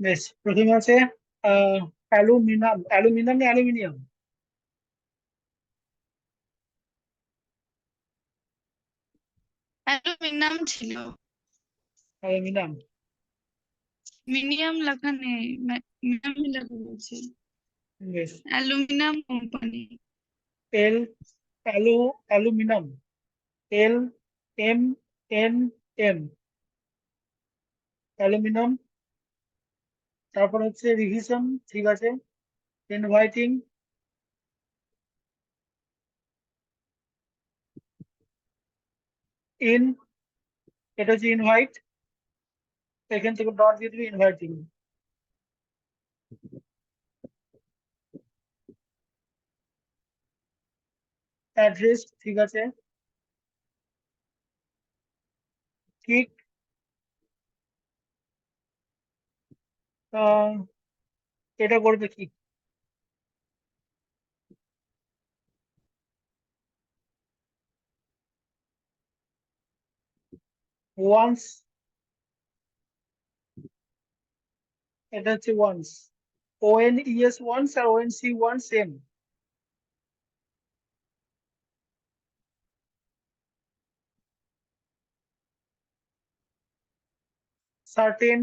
বেশ, প্রথমে আছে অ্যালুমিনাম। অ্যালুমিনাম না অ্যালুমিনিয়াম? অ্যালুমিনিয়াম ছিল। অ্যালুমিনাম। মিনিয়াম লেখা নেই, মিনিয়াম লেখা রয়েছে। বেশ। Aluminium company. L, aluminum. L M N M, aluminum. তারপর হচ্ছে রিভিশন, ঠিক আছে। ইনভাইটিং, ইন, এটা হচ্ছে ইনভাইট, এখান থেকে ডট দিয়ে দিবি ইনভাইটিং। অ্যাড্রেস, ঠিক আছে। কিক, এটা করবে কি? ওয়ান্স, এটা হচ্ছে ওয়ান্স। ONES ওয়ান্স আর ONC ones same. Certain,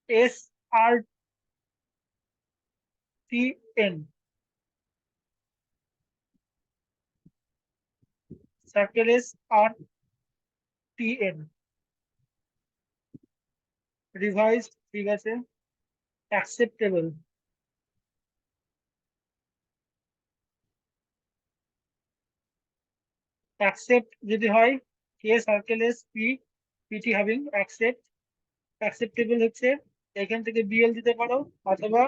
SRTN, circle SRTN। Revise, ঠিক আছে। অ্যাকসেপ্টেবল, অ্যাকসেপ্ট যদি হয় কে circle PT having accept. Acceptable হচ্ছে এখান থেকে বিএল দিতে পারো অথবা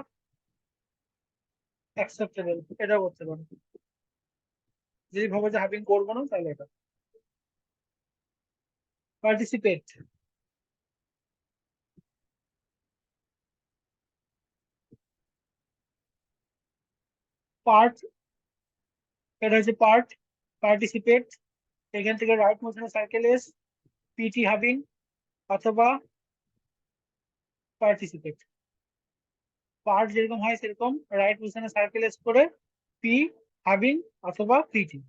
অ্যাকসেপ্টেবল এটা করতে পারো। যদি ভাবো যে হ্যাভিং করবো না তাহলে এটা। পার্টিসিপেট, পার্ট, এটা হচ্ছে পার্ট। পার্টিসিপেট, এখান থেকে রাইট মোশনে সার্কেল পিটি হ্যাভিং অথবা পার্টিসিপেট। পার্ট যেরকম হয় সেরকম রাইট মোশনে সার্কেল করে পি হ্যাভিং অথবা পিটি।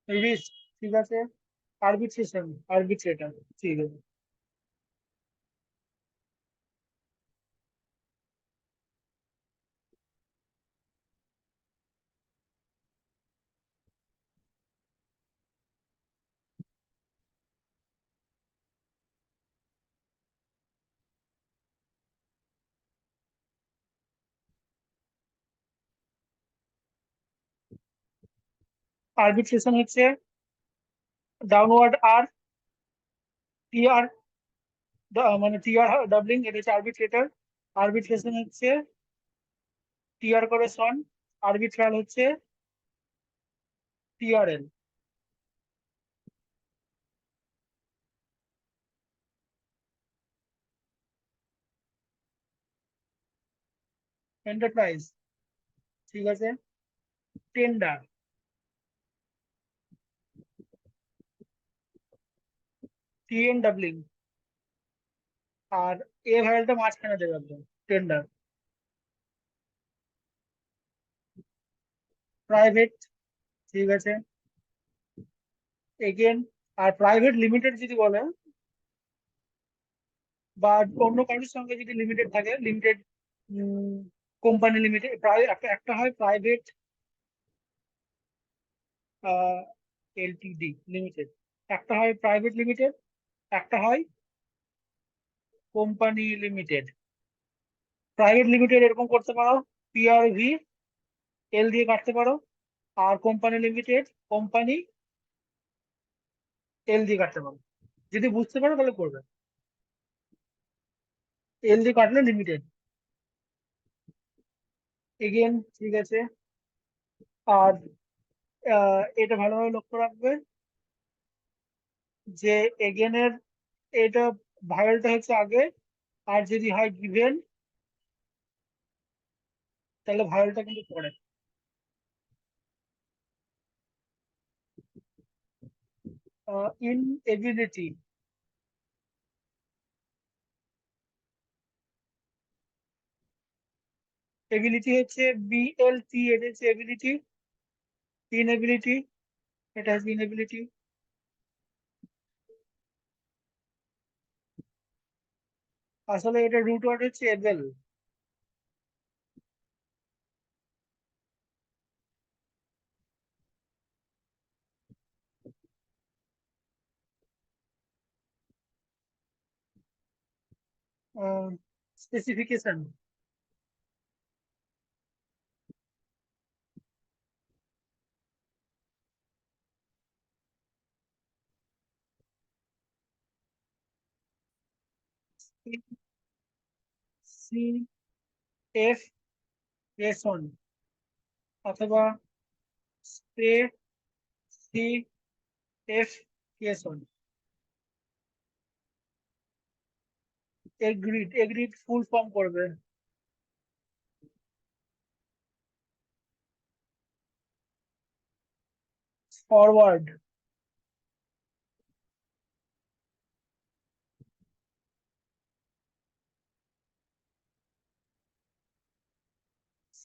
রিস্ক, ঠিক আছে। আরবিট্রেশন, আরবিট্রেটর, ঠিক আছে। আরবিট্রেশন হচ্ছে ডাউনওয়ার্ড আর, টিআর, মানে টিআর ডাবলিং, এটা হচ্ছে আরবিট্রেটর। আরবিট্রেশন হচ্ছে টিআর করে সন, আরবিট্রাল হচ্ছে টিআরএল। এন্টারপ্রাইজ, ঠিক আছে। টেন্ডার, টিএন ডাবলিং, আর এ ভ্যালটা মাঝখানে দেবে একদম। টেন্ডার। প্রাইভেট, ঠিক আছে। এগেন, আর প্রাইভেট লিমিটেড যদি বলে বা অন্য কারোর সঙ্গে যদি লিমিটেড থাকে, লিমিটেড কোম্পানি লিমিটেড, প্রায় একটা একটা হয় প্রাইভেট এলটিডি লিমিটেড, একটা হয় প্রাইভেট লিমিটেড, একটা হয় কোম্পানি লিমিটেড। প্রাইভেট লিমিটেড এরকম করতে পারো, PRV এল দিয়ে কাটতে পারো। আর কোম্পানি লিমিটেড কোম্পানি এল দিয়ে কাটতে পারো। যদি বুঝতে পারো তাহলে করবে। এল দিয়ে কাটলে লিমিটেড। এগেন, ঠিক আছে। আর এটা ভালোভাবে লক্ষ্য রাখবে যে এগেনের এটা ভায়োলটা হচ্ছে আগে, আর যদি হয় গিভেন তাহলে ভায়োলটা কিন্তু পরে। ইন এবিলিটি, এবিলিটি হচ্ছে BLT, এটা হচ্ছে এবিলিটি। ইনএবিলিটি, এটা হচ্ছে ইনএবিলিটি। আসলে এটা রুট ওয়ার্ড হচ্ছে এবেল। স্পেসিফিকেশন, CF রেশন, অথবা CF ration. Agreed, agreed full form করবে ফরওয়ার্ড।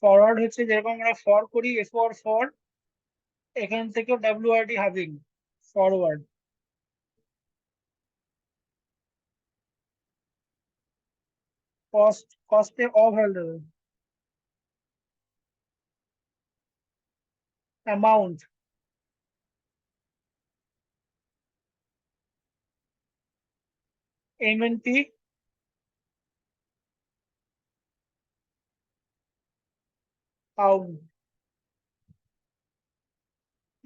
ফরওয়ার্ড হচ্ছে যেরকম আমরা ফর করি, এ ফর ফর, এখান থেকেও WRD হাভিং, ফরওয়ার্ড। কস্ট, কস্টে অভ্যাল দেবে। Amount, MNP, pound.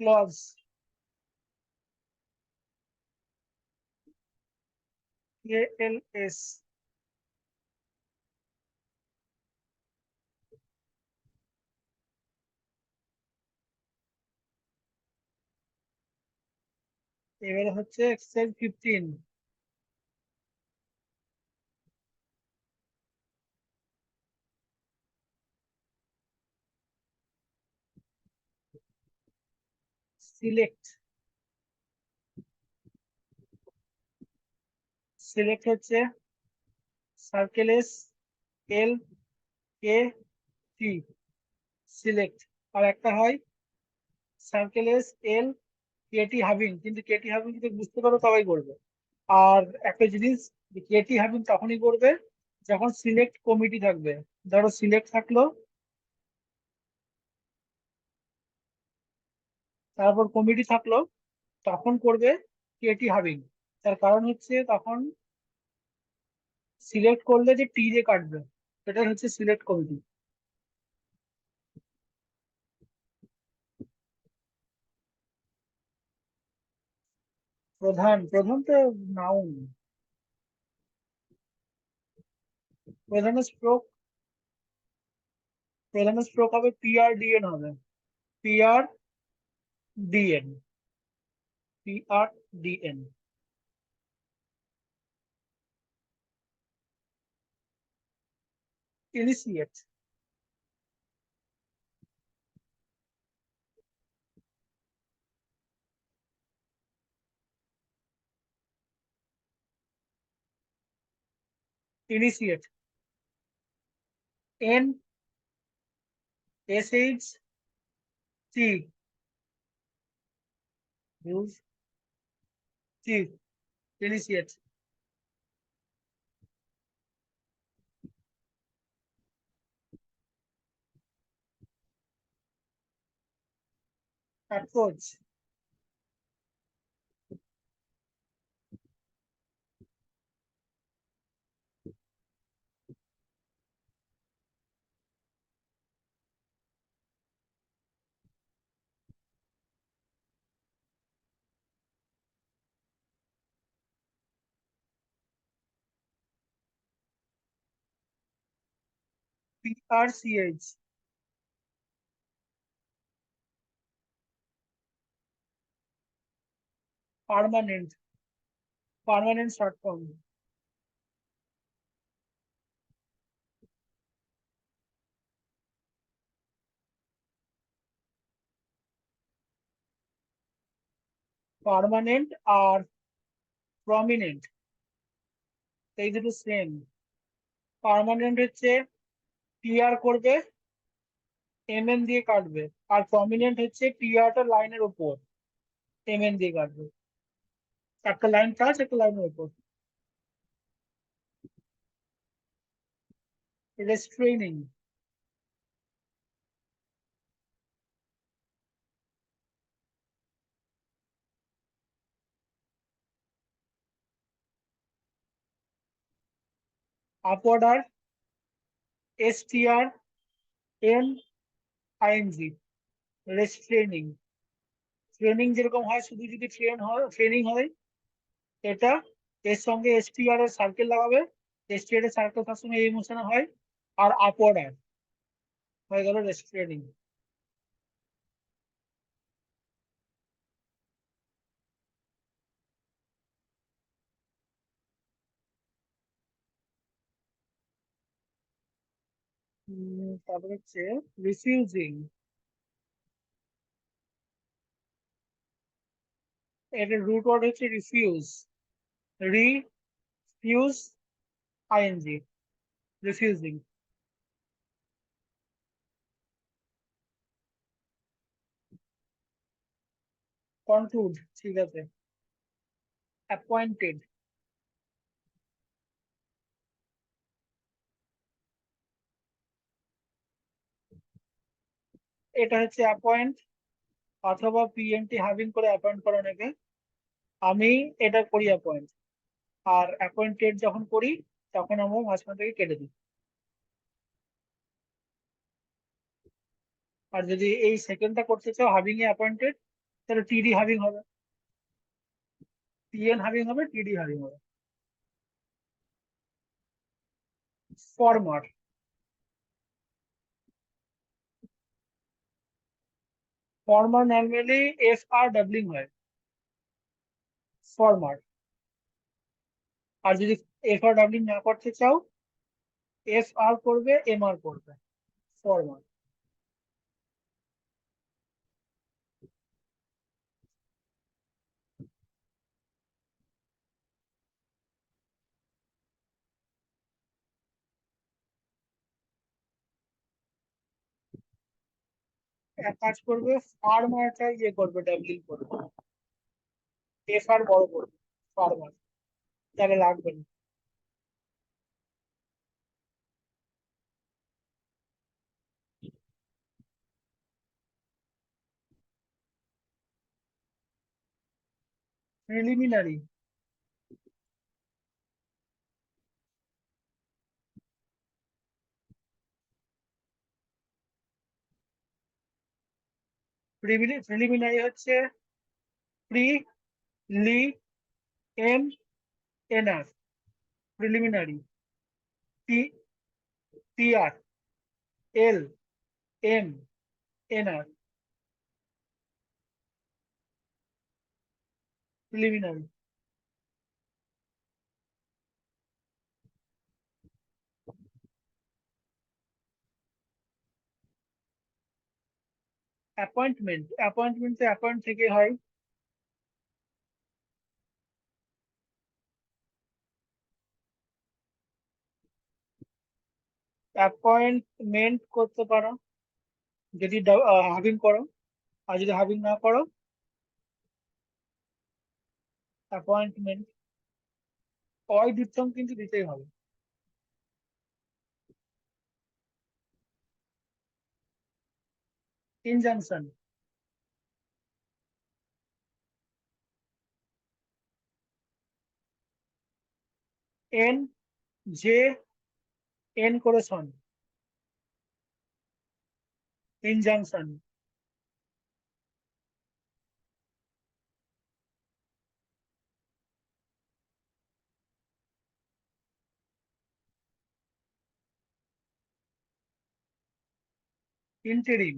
Clause, ALS। এবারে হচ্ছে এক্সেল 15। সিলেক্ট, সিলেক্ট হচ্ছে সার্কেল এস, LKT, সিলেক্ট। আর একটা হয় সার্কেল SLKT হাভিং, কিন্তু কেটি হাভিং যদি বুঝতে পারো তবেই করবে। আর একটা জিনিস, কেটি হাভিং তখনই করবে যখন সিলেক্ট কমিটি থাকবে। ধরো সিলেক্ট থাকলো, তারপর কমিটি থাকলো, তখন করবে কেটি হাভিং। তার কারণ হচ্ছে তখন সিলেক্ট করলে যে টি দিয়ে কাটবে, সেটা হচ্ছে সিলেক্ট কমিটি। প্রধান, প্রধান তো নাউন। প্রধান স্ট্রোক, প্রধান স্ট্রোক হবে PRDN হবে, PRDN, PRDN। Initiate, initiate, NSHT, use T, initiate. Approach, PRCH, permanent. Permanent short form. Permanent আর প্রমিনেন্ট এই দুটো সেম। পার্মানেন্ট হচ্ছে টিআর করবে, এমএন দিয়ে কাটবে। আর প্রমিনেন্ট হচ্ছে টিআরটা লাইনের উপর, এমএন দিয়ে কাটবে। একটা লাইন টাচ, একটা লাইনের উপর। রেস্ট্রেইনিং। আপওয়ার্ড আর এসটিআর এন আইএনজি। রেস্ট্রেইনিং। ট্রেনিং যেরকম হয়, শুধু যদি ট্রেনিং হয়, এটা এর সঙ্গে এসটিআর এর সার্কেল লাগাবে। এসটিআর এর সার্কেল সবসময় এই মোশনে হয়। আর আপওয়ার্ড আর হয়ে গেল রেস্ট্রেইনিং। তারপরে হচ্ছে রিফিউজিং। এর রুট ওয়ার্ড হচ্ছে refuse. Refuse ING. Refusing. Conclude, ঠিক আছে। অ্যাপয়েন্টেড। এটা হচ্ছে অ্যাপয়েন্ট অথবা পিএনটি হ্যাভিং করে অ্যাপয়েন্ট করা নাকি। আমি এটা করি অ্যাপয়েন্ট। আর অ্যাপয়েন্টেড যখন করি তখন আমরা মাঝখান থেকে কেটে দিই। আর যদি এই সেকেন্ডটা করতে চাও হাভিং এ অ্যাপয়েন্টেড, তাহলে টিডি হাভিং হবে, টিএন হাভিং হবে, টিডি হাভিং হবে। Former. Former normally F R doubling হয়। ফরমার। আর যদি এফ আর ডাবলিং না করতে চাও, এফ আর করবে, এম আর করবে। ফরমার। এক কাজ করবে, ফার্মারটা ইয়ে করবে, ডাবলিং করবে। এফ আর বড় করবে। ফার্মার। তাহলে লাগবে না। প্রিলিমিনারি। প্রিলিমিনারি হচ্ছে প্রি, লি, এম, এন আর। প্রিলিমিনারি। পি, পি আর, এল, এম, এন আর। প্রিলিমিনারি। অ্যাপয়েন্টমেন্ট। অ্যাপয়েন্টমেন্ট তো অ্যাপয়েন্ট থেকে হয়। অ্যাপয়েন্টমেন্ট করতে পারো যদি হাভিং করো। আর যদি হাভিং না করো, অ্যাপয়েন্টমেন্ট। ওই ডিপথং কিন্তু দিতেই হবে। ইনজাংশন। এন, জে, এন করে সন। ইনজাংশন। ইন্টারিম।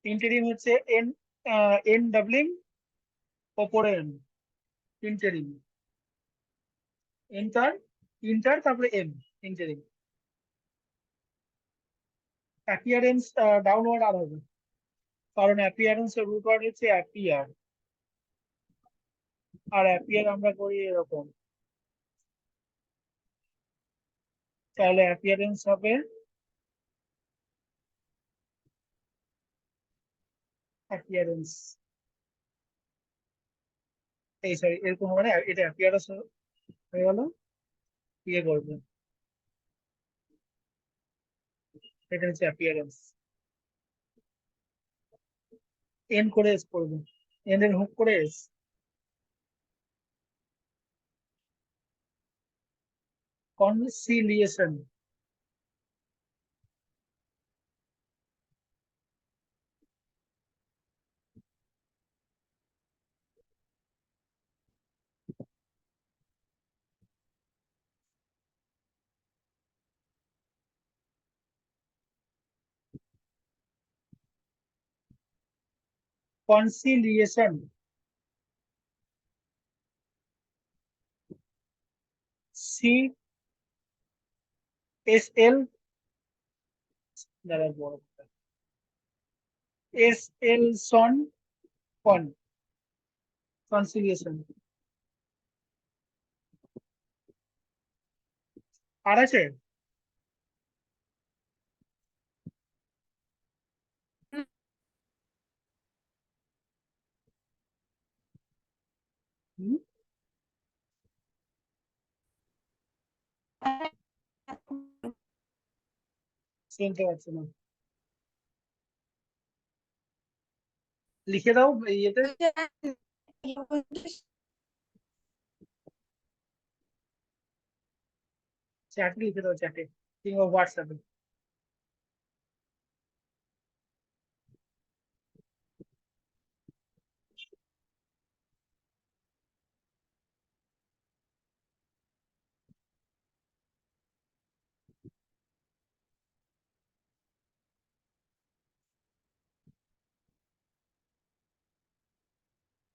ইন্টারিম হচ্ছে এন, এন ডাবলিং ওপরে এন, ইন্টারিম, ইন্টার তারপরে এম, ইন্টারিম। অ্যাপিয়ারেন্স ডাউনওয়ার্ড আর হবে, কারণ অ্যাপিয়ারেন্স এর রুট ওয়ার্ড হচ্ছে অ্যাপিয়ার, আর অ্যাপিয়ার আমরা করি এরকম, তাহলে অ্যাপিয়ারেন্স হবে অ্যাপিয়ারেন্স, এই সরি এরকম মানে এটা অ্যাপিয়ারেন্স হয়ে গেল, ইয়ে করবে, এটা হচ্ছে অ্যাপিয়ারেন্স। এন করে এস করবে, এন এর হুক করে S, conciliation, conciliation, C S L, দ্বারা বড় এস এল সন, কন, কনসিলিয়েশন। আর আছে? হুম, শুনতে পাচ্ছি না, লিখে দাও ইয়েতে, চ্যাটে লিখে দাও, চ্যাটে কিংবা হোয়াটসঅ্যাপে।